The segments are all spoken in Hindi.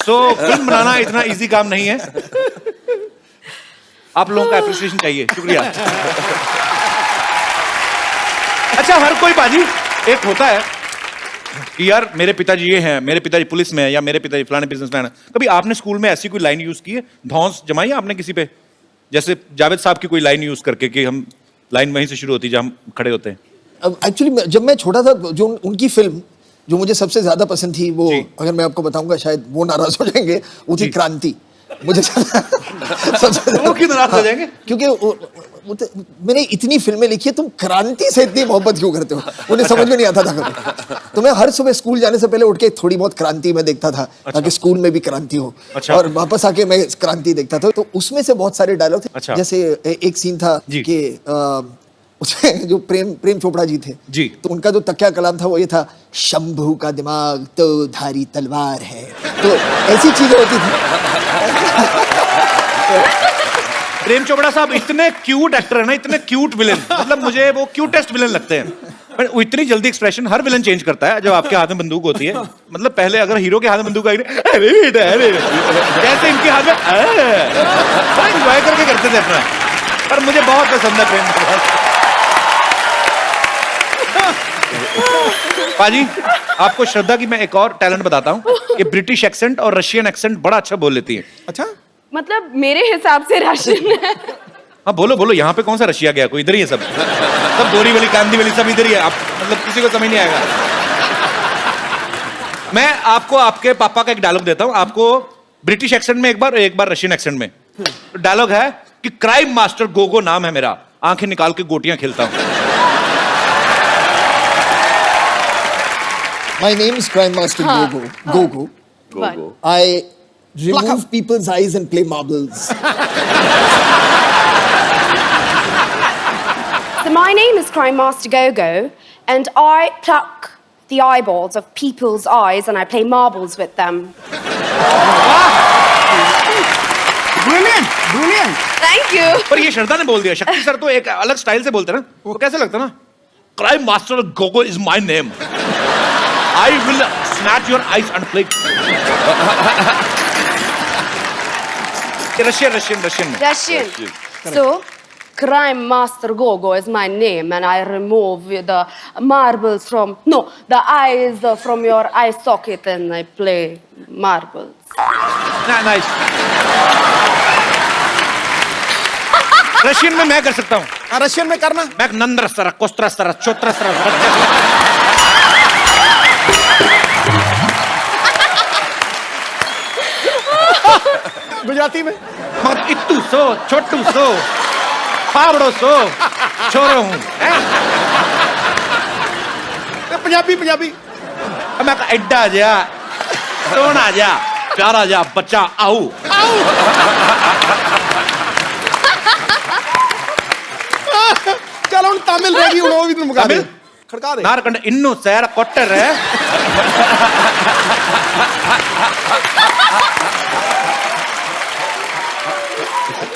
फिल्म बनाना इतना इजी काम नहीं है। आप लोगों का एप्रिसिएशन चाहिए, शुक्रिया। अच्छा, हर कोई बाजी एक होता है कि यार मेरे पिताजी ये हैं, मेरे पिताजी पुलिस में है, या मेरे पिताजी फलाने बिजनेसमैन है। कभी आपने स्कूल में ऐसी कोई लाइन यूज की है, धौंस जमाई है आपने किसी पे? जैसे जावेद साहब की कोई लाइन यूज करके कि हम लाइन वहीं से शुरू होती है जहां हम खड़े होते हैं। एक्चुअली जब मैं छोटा था, जो उनकी फिल्म जो मुझे सबसे ज्यादा पसंद थी, वो अगर मैं आपको बताऊंगा शायद वो नाराज हो जाएंगे, वो थी क्रांति। मुझे वो क्यों नाराज हो जाएंगे? क्योंकि मैंने इतनी फिल्में लिखी है, तुम क्रांति से इतनी मोहब्बत क्यों करते हो? उन्हें समझ में नहीं आता था कभी। तो मैं हर सुबह स्कूल जाने से पहले उठ के थोड़ी बहुत क्रांति में देखता था, ताकि स्कूल में भी क्रांति हो। और वापस आके मैं क्रांति देखता था। तो उसमें से बहुत सारे डायलॉग थे। जैसे एक सीन था कि उसमें जो प्रेम चोपड़ा जी थे जी, तो उनका जो तकिया कलाम था वो ये था, शंभू का दिमाग तो धारी तलवार है। तो ऐसी चीजें होती थी। प्रेम चोपड़ा साहब इतने क्यूट एक्टर है ना, इतने क्यूट विलेन, मतलब मुझे वो क्यूटेस्ट विलेन लगते हैं। पर वो इतनी जल्दी एक्सप्रेशन हर विलेन चेंज करता है जब आपके हाथ में बंदूक होती है। मतलब पहले अगर हीरो के हाथ में बंदूक आई, जैसे इनके हाथ में एंजॉय करके करते थे अपना। पर मुझे बहुत पसंद है प्रेम चोपड़ा। पाजी, आपको श्रद्धा की मैं एक और टैलेंट बताता हूँ कि ब्रिटिश एक्सेंट और रशियन एक्सेंट बड़ा अच्छा बोल लेती है। अच्छा, मतलब मेरे हिसाब से रशियन है। हाँ बोलो बोलो, यहाँ पे कौन सा रशिया गया? कोई इधर ही है, सब बोरी वाली कांदी वाली सब इधर ही है। आप मतलब किसी को समझ नहीं आएगा। मैं आपको आपके पापा का एक डायलॉग देता हूँ, आपको ब्रिटिश एक्सेंट में एक बार रशियन एक्सेंट में। डायलॉग है कि क्राइम मास्टर गोगो नाम है मेरा, आंखें निकाल के गोटियां खेलता हूँ। My name is Crime Master Gogo. Gogo. I remove people's eyes and play marbles. So my name is Crime Master Gogo, and I pluck the eyeballs of people's eyes and I play marbles with them. Brilliant. Thank you. पर ये श्रद्धा ने बोल दिया। शक्ति सर तो एक अलग स्टाइल से बोलते हैं ना, वो कैसे लगता है ना? Crime master Gogo is my name, I will snatch your eyes and play. Russian. So, Crime Master Gogo is my name, and I remove the marbles the eyes from your eye socket, and I play marbles. Nice. Russian में मैं कर सकता हूँ। रशियन में करना। मैं नंद्रस्तर, कोस्त्रस्तर, चोत्रस्तर। गुजराती में मत इत्तू सो, छोटू सो, फावड़ो सो, छोरो हूँ। पंजाबी मैं एड्डा जा, सोना जा, प्यारा जा, बच्चा आओ। चलो तमिल रहेगी, वो भी तुम मुका दे। खड़का दे। नारकंड इन्नू सैर कोटर है।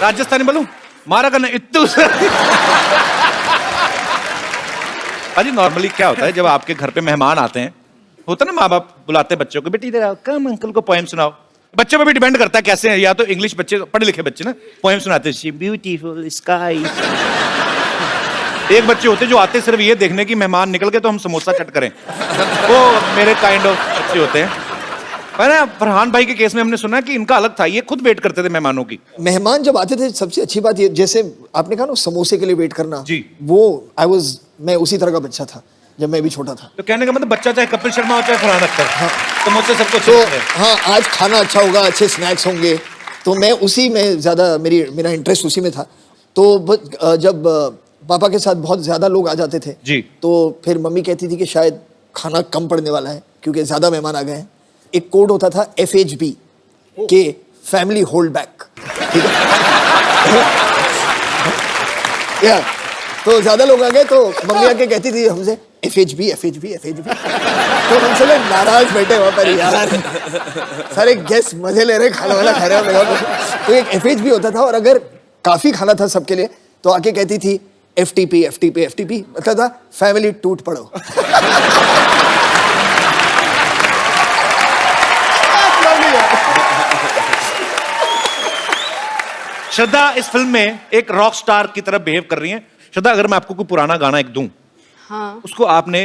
राजस्थानी बोलूं? मारा करना इत्तू। अजी नॉर्मली क्या होता है जब आपके घर पे मेहमान आते हैं, होता ना माँ बाप बुलाते हैं बच्चों को, बेटी इधर आओ, कम अंकल को पोएम सुनाओ। बच्चों पे भी डिपेंड करता है कैसे हैं, या तो इंग्लिश बच्चे, पढ़े लिखे बच्चे ना पोएम सुनाते हैं, ब्यूटीफुल स्काई। एक बच्चे होते जो आते सिर्फ ये देखने की मेहमान निकल के तो हम समोसा चट करें, वो मेरे काइंड ऑफ बच्चे होते हैं। फरहान भाई के केस में हमने सुना कि इनका अलग था, ये खुद वेट करते थे मेहमानों की। मेहमान जब आते थे सबसे अच्छी बात ये, जैसे आपने कहा ना समोसे के लिए वेट करना जी, वो मैं उसी तरह का बच्चा था जब मैं भी छोटा था। तो कहने का मतलब बच्चा चाहे कपिल शर्मा हो चाहे फरहान अख्तर, हाँ, समोसे सबको तो हाँ, आज खाना अच्छा होगा, अच्छे स्नैक्स होंगे, तो मैं उसी में ज्यादा मेरा इंटरेस्ट उसी में था। तो जब पापा के साथ बहुत ज्यादा लोग आ जाते थे जी, तो फिर मम्मी कहती थी कि शायद खाना कम पड़ने वाला है क्योंकि ज्यादा मेहमान आ गए हैं। एक कोड होता था FHB के फैमिली होल्ड बैक, ठीक है। तो ज्यादा लोग आ गए तो मम्मी आके कहती थी हमसे FHB। तो हम सब नाराज बैठे वहां पर, यार सारे गेस्ट मजे ले रहे, खाना वाला खा रहे हैं। तो एक FHB होता था, और अगर काफी खाना था सबके लिए तो आके कहती थी FTP मतलब था फैमिली टूट पड़ो। श्रद्धा इस फिल्म में एक रॉक स्टार की तरह बिहेव कर रही हैं। श्रद्धा, अगर मैं आपको कोई पुराना गाना एक दूं, हाँ। उसको आपने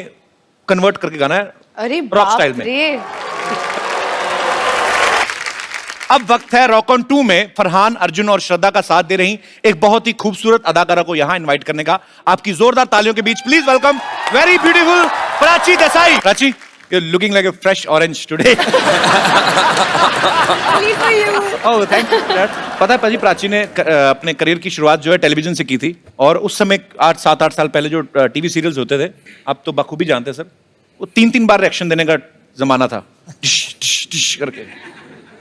कन्वर्ट करके गाना है अरे रॉक बाप स्टाइल में। रे। अब वक्त है रॉक ऑन 2 में फरहान, अर्जुन और श्रद्धा का साथ दे रही एक बहुत ही खूबसूरत अदाकारा को यहां इनवाइट करने का। आपकी जोरदार तालियों के बीच please welcome very beautiful Prachi Desai. Prachi, you're looking like a fresh orange today. Only for you. Oh, thank you for that. पता है पाजी, प्राची ने अपने करियर की शुरुआत जो है टेलीविजन से की थी, और उस समय 7-8 साल पहले जो टीवी सीरियल्स होते थे, आप तो बखूबी जानते हैं सर, वो 3-3 बार रिएक्शन देने का जमाना था, डिश डिश डिश करके।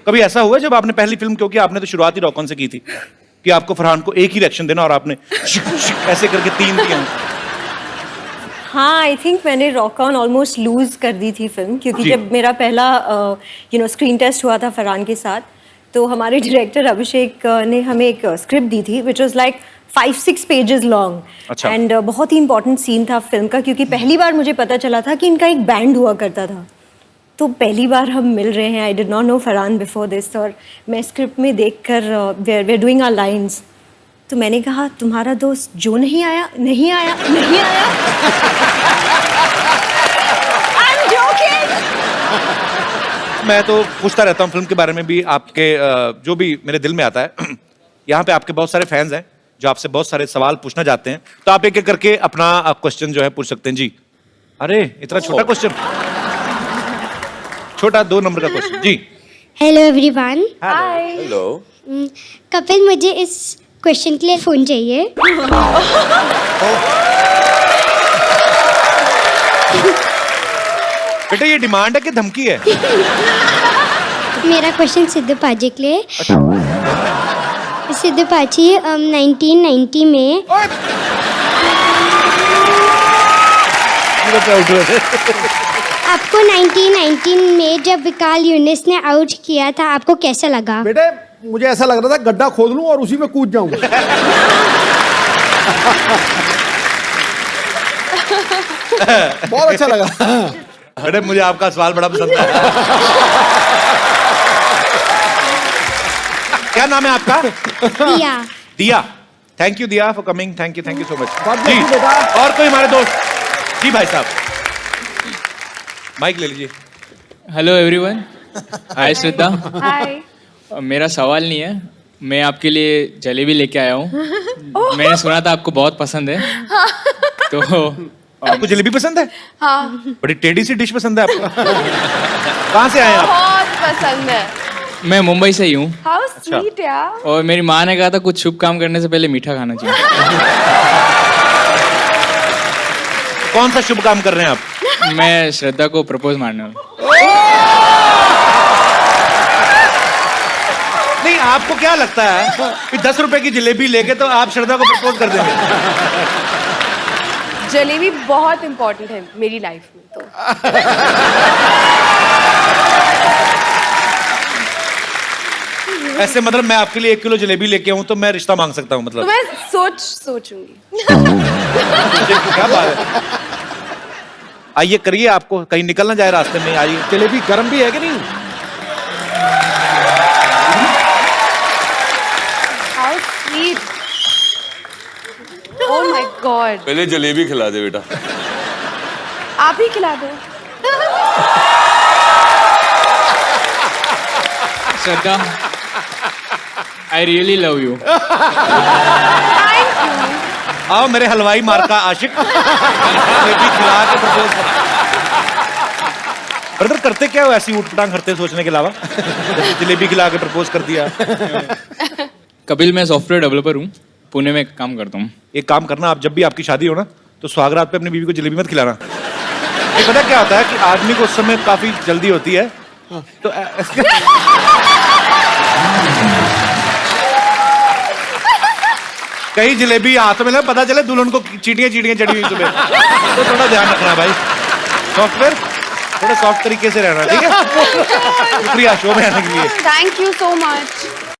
कभी ऐसा हुआ जब आपने पहली फिल्म, क्योंकि आपने तो शुरुआत ही रॉक ऑन से की थी, कि आपको फरहान को एक ही रिएक्शन देना और आपने ऐसे करके 3 दिए? हाँ, आई थिंक मैंने रॉक ऑन ऑलमोस्ट लूज कर दी थी फिल्म, क्योंकि जी। जब मेरा पहला स्क्रीन टेस्ट हुआ था फरहान के साथ, तो हमारे डायरेक्टर अभिषेक ने हमें एक स्क्रिप्ट दी थी which was like 5-6 pages long. अच्छा। एंड बहुत ही इंपॉर्टेंट सीन था फिल्म का, क्योंकि पहली बार मुझे पता चला था कि इनका एक बैंड हुआ करता था। तो पहली बार हम मिल रहे हैं, I did not know Farhan before this, और मैं स्क्रिप्ट में देखकर we are doing our lines, तो मैंने कहा तुम्हारा दोस्त जो नहीं आया नहीं आया नहीं आया। I'm joking. मैं तो पूछता रहता हूँ फिल्म के बारे में भी, आपके जो भी मेरे दिल में आता है। यहाँ पे आपके बहुत सारे फैंस हैं जो आपसे बहुत सारे सवाल पूछना चाहते हैं, तो आप एक एक करके अपना क्वेश्चन जो है पूछ सकते हैं जी। अरे इतना छोटा क्वेश्चन, छोटा 2 नंबर का क्वेश्चन जी। Hello everyone. Hi. Hello. Kapil, मुझे इस क्वेश्चन के लिए फोन चाहिए। बेटा ये डिमांड है कि धमकी है? मेरा क्वेश्चन सिद्धू पाजी के लिए। सिद्धू पाजी, 1990 में आपको 1919 में जब विकाल यूनिस ने आउट किया था, आपको कैसा लगा? बेटे, मुझे ऐसा लग रहा था गड्ढा खोद लूं और उसी में कूद जाऊंगा। बहुत अच्छा लगा। बेटे मुझे आपका सवाल बड़ा पसंद है। क्या नाम है आपका? Dia. Dia. Thank you Dia for coming, thank you so much God bless ji. you, बेटा। और कोई हमारे दोस्त जी? भाई साहब माइक ले लीजिए। हेलो एवरीवन, हाय श्रद्धा। Hi. मेरा सवाल नहीं है, मैं आपके लिए जलेबी लेके आया हूँ। मैंने सुना था आपको बहुत पसंद है, तो आपको जलेबी पसंद है? हाँ, बड़ी टेढ़ी सी डिश पसंद है आपको। कहाँ से आए आप? बहुत पसंद है। मैं मुंबई से ही हूँ, How sweet यार। और मेरी माँ ने कहा था कुछ शुभ काम करने से पहले मीठा खाना चाहिए। कौन सा शुभ काम कर रहे हैं आप? मैं श्रद्धा को प्रपोज मारने वाला हूँ। नहीं, आपको क्या लगता है कि 10 रुपए की जलेबी लेके तो आप श्रद्धा को प्रपोज कर देंगे? जलेबी बहुत इंपॉर्टेंट है मेरी लाइफ में, तो ऐसे मतलब मैं आपके लिए 1 किलो जलेबी लेके आऊं तो मैं रिश्ता मांग सकता हूं तो मतलब? मैं सोचूंगी। क्या बात है। आइए करिए, आपको कहीं निकल ना जाए रास्ते में। आइए। जलेबी गर्म भी है कि नहीं? How sweet. Oh my God. पहले जलेबी खिला दे बेटा। आप ही खिला दो। श्रद्धा, आई रियली लव यू। आओ मेरे हलवाई मार का आशिक। जलेबी खिला के प्रपोज कर। ब्रदर करते क्या हो ऐसी ऊटपटांग करते सोचने के अलावा? जलेबी खिला के प्रपोज कर दिया। कपिल, मैं सॉफ्टवेयर डेवलपर हूँ, पुणे में काम करता हूँ। एक काम करना, आप जब भी आपकी शादी हो ना, तो सुहागरात पे अपनी बीवी को जलेबी मत खिलाना। ये पता क्या होता है कि आदमी को उस समय काफी जल्दी होती है, तो कहीं जलेबी हाथ में ना पता चले दुल्हन को चीटियां चीटियां चढ़ी हुई तुम्हें, तो थोड़ा ध्यान रखना भाई। सॉफ्टवेयर थोड़ा सॉफ्ट तरीके से रहना, ठीक है? शुक्रिया शो में आने के लिए। Thank you so much.